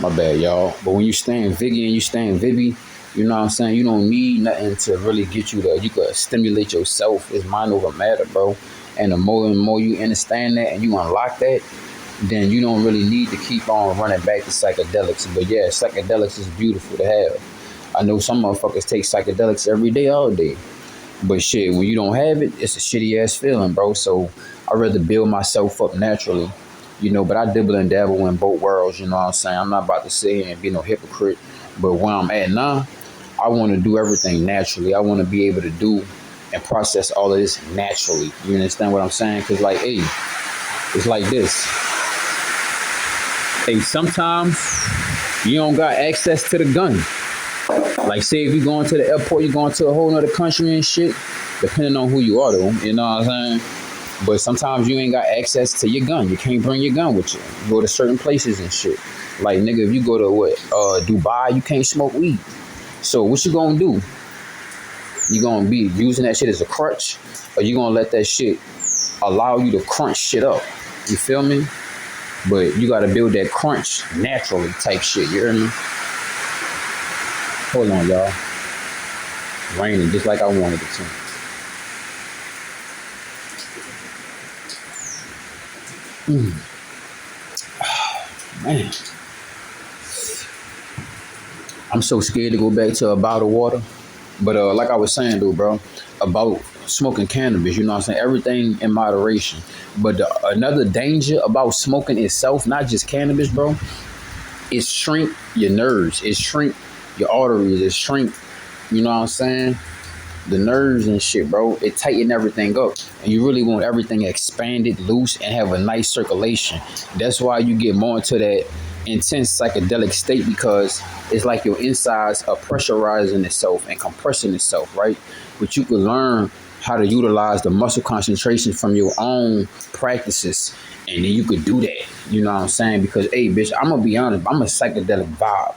My bad, y'all. But when you staying Viggy and you staying Vibby, you know what I'm saying? You don't need nothing to really get you there. You could stimulate yourself. It's mind over matter, bro. And the more and more you understand that and you unlock that, then you don't really need to keep on running back to psychedelics. But yeah, psychedelics is beautiful to have. I know some motherfuckers take psychedelics every day, all day. But shit, when you don't have it, it's a shitty ass feeling, bro. So I'd rather build myself up naturally, but I dibble and dabble in both worlds, you know what I'm saying? I'm not about to sit here and be no hypocrite. But where I'm at now, I want to do everything naturally. I want to be able to do and process all of this naturally. You understand what I'm saying? Because, like, hey, it's like this. Hey, sometimes you don't got access to the gun. Like, say if you're going to the airport, you're going to a whole nother country and shit, depending on who you are, though, you know what I'm saying? But sometimes you ain't got access to your gun. You can't bring your gun with you. You go to certain places and shit. Like, nigga, if you go to Dubai, you can't smoke weed. So what you gonna do? You gonna be using that shit as a crutch, or you gonna let that shit allow you to crunch shit up? You feel me? But you gotta build that crunch naturally type shit. You hear me? Hold on, y'all. Raining just like I wanted it to. Man. I'm so scared to go back to a bottle of water. But like I was saying, though, bro, about smoking cannabis, you know what I'm saying? Everything in moderation. But another danger about smoking itself, not just cannabis, bro, it shrink your nerves. It shrink your arteries. It shrink, you know what I'm saying? The nerves and shit, bro. It tighten everything up. And you really want everything expanded, loose, and have a nice circulation. That's why you get more into that intense psychedelic state, because it's like your insides are pressurizing itself and compressing itself, right? But you can learn how to utilize the muscle concentration from your own practices, and then you could do that, you know what I'm saying? Because, hey, bitch, I'm gonna be honest, I'm a psychedelic vibe.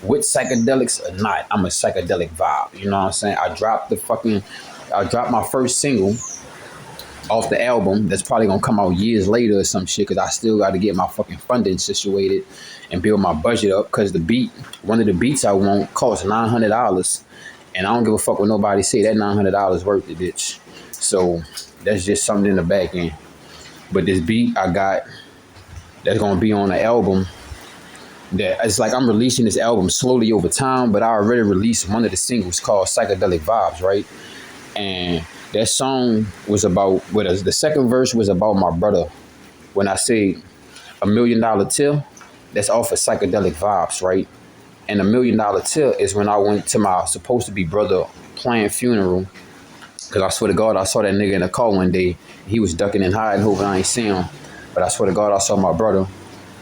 With psychedelics or not, I'm a psychedelic vibe, you know what I'm saying? I dropped my first single off the album that's probably gonna come out years later or some shit, because I still got to get my fucking funding situated and build my budget up, because one of the beats I want costs $900, and I don't give a fuck what nobody say. That $900 worth it, bitch. So that's just something in the back end. But this beat I got that's gonna be on the album, that it's like I'm releasing this album slowly over time, but I already released one of the singles called Psychedelic Vibes, right? And that song was about, the second verse was about my brother. When I say $1 million till, that's off of Psychedelic Vibes, right? And $1 million till is when I went to my supposed to be brother planned funeral. Because I swear to God, I saw that nigga in the car one day. He was ducking and hiding, hoping I ain't see him. But I swear to God, I saw my brother.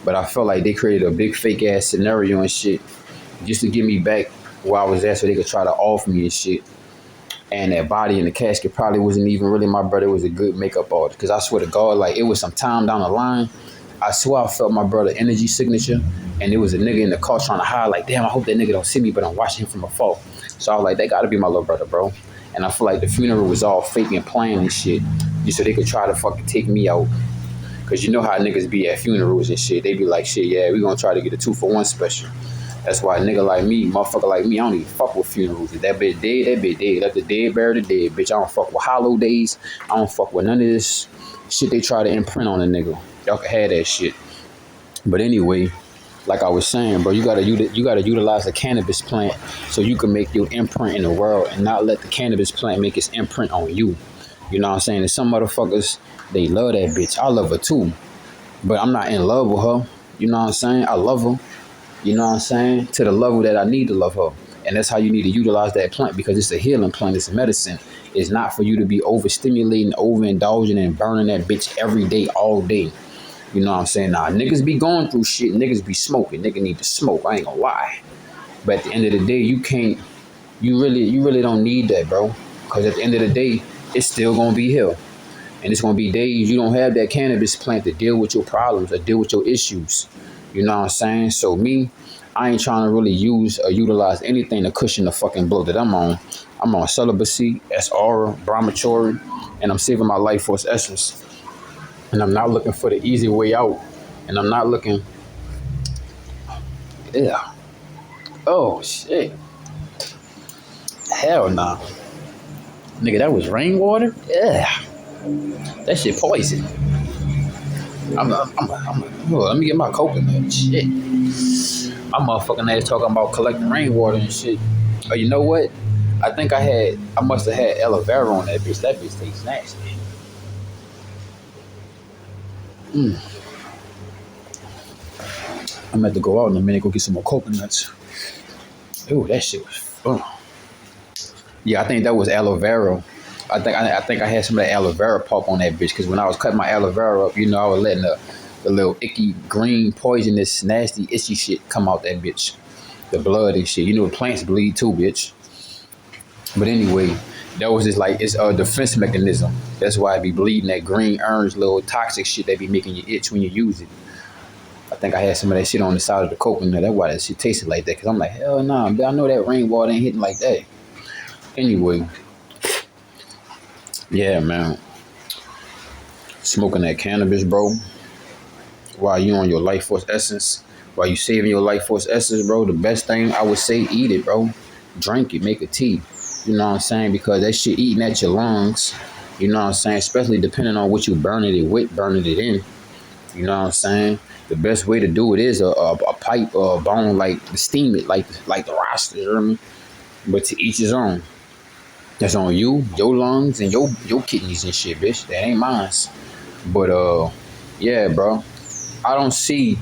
But I felt like they created a big fake ass scenario and shit just to get me back where I was at, so they could try to off me and shit. And that body in the casket probably wasn't even really my brother. It was a good makeup artist. Because I swear to God, like, it was some time down the line, I swear I felt my brother energy signature, and there was a nigga in the car trying to hide, like, damn, I hope that nigga don't see me, but I'm watching him from afar. So I was like, that gotta be my little brother, bro. And I feel like the funeral was all fake and planned and shit, just so they could try to fucking take me out. Because you know how niggas be at funerals and shit. They be like, shit, yeah, we gonna try to get a 2-for-1 special. That's why a nigga like me, motherfucker like me, I don't even fuck with funerals. If that bitch dead, that bitch dead. Let the dead bury the dead, bitch. I don't fuck with holidays. I don't fuck with none of this shit they try to imprint on a nigga. Y'all can have that shit. But anyway, like I was saying, bro, you gotta utilize the cannabis plant so you can make your imprint in the world and not let the cannabis plant make its imprint on you. You know what I'm saying? And some motherfuckers, they love that bitch. I love her too. But I'm not in love with her. You know what I'm saying? I love her. You know what I'm saying? To the level that I need to love her. And that's how you need to utilize that plant, because it's a healing plant. It's a medicine. It's not for you to be overstimulating, overindulging, and burning that bitch every day, all day. You know what I'm saying? Nah, niggas be going through shit. Niggas be smoking. Nigga need to smoke. I ain't gonna lie. But at the end of the day, you really don't need that, bro. Because at the end of the day, it's still gonna be here. And it's gonna be days you don't have that cannabis plant to deal with your problems or deal with your issues. You know what I'm saying? So me, I ain't trying to really use or utilize anything to cushion the fucking blow that I'm on. I'm on celibacy, aura, brahmachari, and I'm saving my life for its essence. And I'm not looking for the easy way out. And I'm not looking Yeah. Oh shit. Hell nah. Nigga, that was rainwater? Yeah. That shit poison. Let me get my coconut. Shit. My motherfucking ass talking about collecting rainwater and shit. Oh, you know what? I must have had aloe vera on that bitch. That bitch tastes nasty. I'm about to go out in a minute, go get some more coconuts. Ooh, that shit was fun. Yeah, I think that was aloe vera. I think I had some of that aloe vera pulp on that bitch because when I was cutting my aloe vera up, I was letting the little icky green poisonous nasty itchy shit come out that bitch. The blood and shit. The plants bleed too, bitch. But anyway, that was just like it's a defense mechanism. That's why it be bleeding that green orange little toxic shit that be making you itch when you use it. I think I had some of that shit on the side of the coconut. That's why that shit tasted like that. Cause I'm like, hell nah, I know that rainwater ain't hitting like that. Anyway, yeah, man. Smoking that cannabis, bro. While you on your life force essence, while you saving your life force essence, bro, the best thing I would say, eat it, bro. Drink it, make a tea. You know what I'm saying? Because that shit eating at your lungs, you know what I'm saying? Especially depending on what you burning it with, burning it in. You know what I'm saying? The best way to do it is a pipe or a bone, like to steam it, like the roster, you know what I mean? But to each his own. That's on you, your lungs, and your kidneys and shit, bitch. That ain't mine. But yeah, bro. I don't see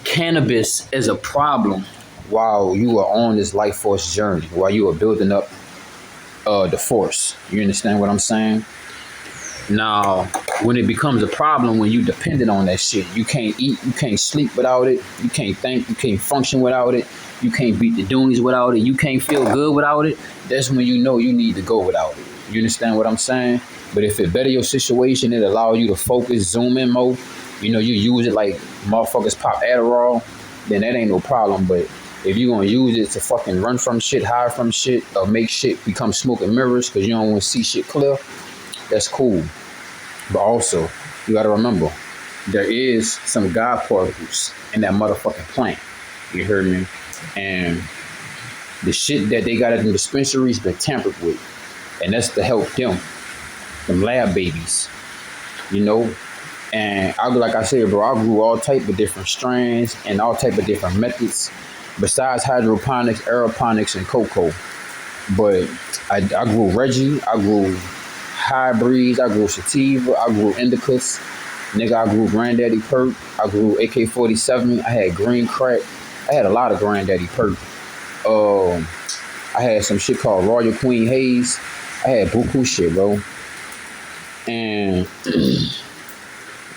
cannabis as a problem while you are on this life force journey, while you are building up the force. You understand what I'm saying? Now, when it becomes a problem, when you dependent on that shit, you can't eat, you can't sleep without it, you can't think, you can't function without it, you can't beat the doonies without it, you can't feel good without it, that's when you know you need to go without it. You understand what I'm saying? But if it better your situation, it allow you to focus, zoom in more, you use it like motherfuckers pop Adderall, then that ain't no problem. But if you gonna use it to fucking run from shit, hide from shit, or make shit become smoke and mirrors because you don't want to see shit clear, that's cool. But also, you gotta remember, there is some God particles in that motherfucking plant. You heard me? And the shit that they got at the dispensaries been tampered with. And that's to help them lab babies, And like I said, bro, I grew all type of different strains and all type of different methods besides hydroponics, aeroponics, and cocoa. But I grew Reggie, I grew hybrids, I grew sativa, I grew indicas, I grew Granddaddy Perk, I grew AK-47, I had green crack, I had a lot of Granddaddy Perk. I had some shit called Royal Queen Haze, I had buku shit, bro. And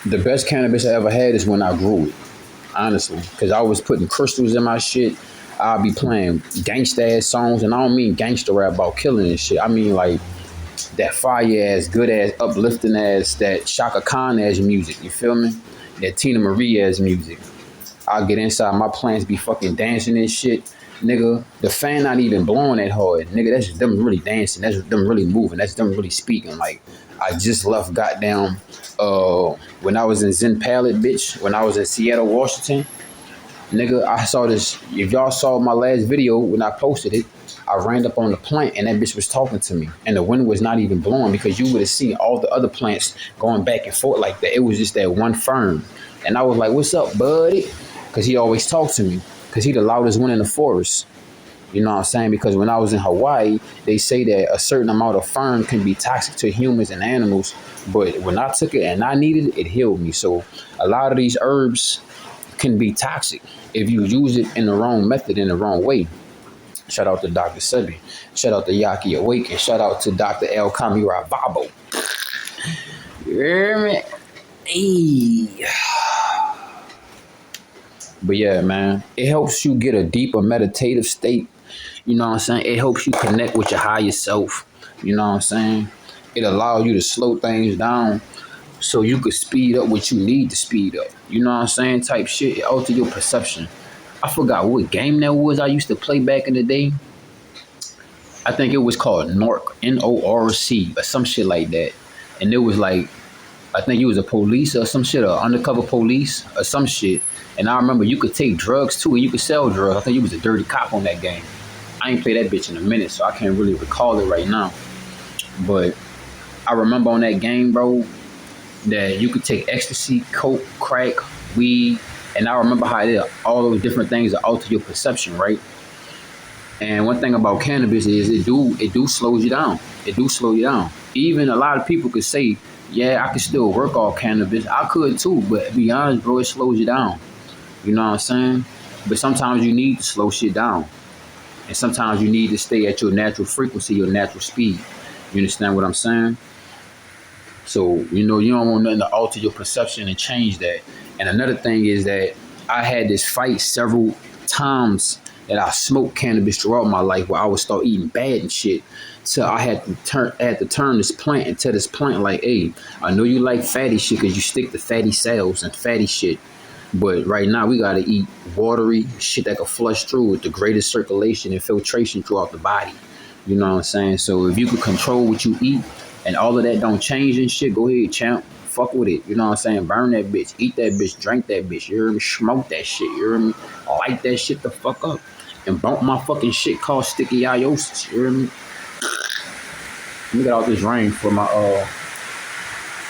the best cannabis I ever had is when I grew it, honestly, because I was putting crystals in my shit. I'll be playing gangsta ass songs, and I don't mean gangster rap about killing and shit. I mean like that fire ass, good ass, uplifting ass, that Shaka Khan ass music. You feel me? That Tina Marie ass music. I'll get inside my plants, be fucking dancing and shit. Nigga, the fan not even blowing that hard. Nigga, that's just them really dancing. That's them really moving. That's them really speaking. Like, I just left goddamn, when I was in Zen Palette, bitch, when I was in Seattle, Washington, nigga, I saw this. If y'all saw my last video when I posted it, I ran up on the plant and that bitch was talking to me. And the wind was not even blowing because you would have seen all the other plants going back and forth like that. It was just that one fern. And I was like, what's up, buddy? Because he always talked to me. Because he the loudest one in the forest. You know what I'm saying? Because when I was in Hawaii, they say that a certain amount of fern can be toxic to humans and animals. But when I took it and I needed it, it healed me. So a lot of these herbs can be toxic if you use it in the wrong method, in the wrong way. Shout out to Dr. Sebi. Shout out to Yaki Awake. And shout out to Dr. El Kamira Vabo. You hear me? Hey. But yeah, man, it helps you get a deeper meditative state. You know what I'm saying? It helps you connect with your higher self. You know what I'm saying? It allows you to slow things down so you could speed up what you need to speed up. You know what I'm saying? Type shit. It alters your perception. I forgot what game that was I used to play back in the day. I think it was called Norc, N-O-R-C, or some shit like that. And it was like I think he was a police or some shit, or undercover police or some shit. And I remember you could take drugs too, and you could sell drugs. I think he was a dirty cop on that game. I ain't played that bitch in a minute, so I can't really recall it right now. But I remember on that game, bro, that you could take ecstasy, coke, crack, weed, and I remember how all those different things that alter your perception, right? And one thing about cannabis is it do slows you down. It do slow you down. Even a lot of people could say, yeah, I could still work off cannabis. I could too, but to be honest, bro, it slows you down. You know what I'm saying? But sometimes you need to slow shit down. And sometimes you need to stay at your natural frequency, your natural speed. You understand what I'm saying? So, you know, you don't want nothing to alter your perception and change that. And another thing is that I had this fight several times that I smoked cannabis throughout my life where I would start eating bad and shit. So I had to turn this plant and tell this plant like, hey, I know you like fatty shit because you stick to fatty cells and fatty shit. But right now we gotta eat watery shit that can flush through with the greatest circulation and filtration throughout the body. You know what I'm saying? So if you could control what you eat and all of that don't change and shit, go ahead, champ. Fuck with it. You know what I'm saying? Burn that bitch. Eat that bitch. Drink that bitch. You hear me? Smoke that shit. You hear me? Light that shit the fuck up. And bump my fucking shit called sticky Oasis. You hear me? Let me get out this rain for my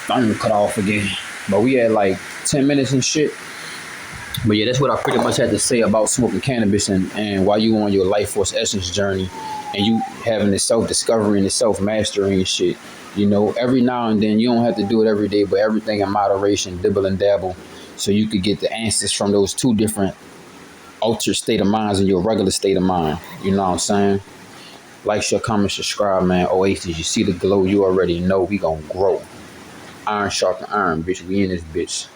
phone cut off again. But we had like 10 minutes and shit. But yeah, that's what I pretty much had to say about smoking cannabis and while you on your life force essence journey and you having the self-discovery and the self-mastery and shit. You know, every now and then, you don't have to do it every day, but everything in moderation, dibble and dabble, so you could get the answers from those two different altered state of minds and your regular state of mind. You know what I'm saying? Like, share, comment, subscribe, man. Oasis, you see the glow, you already know we gonna grow. Iron sharpen iron, bitch. We in this bitch.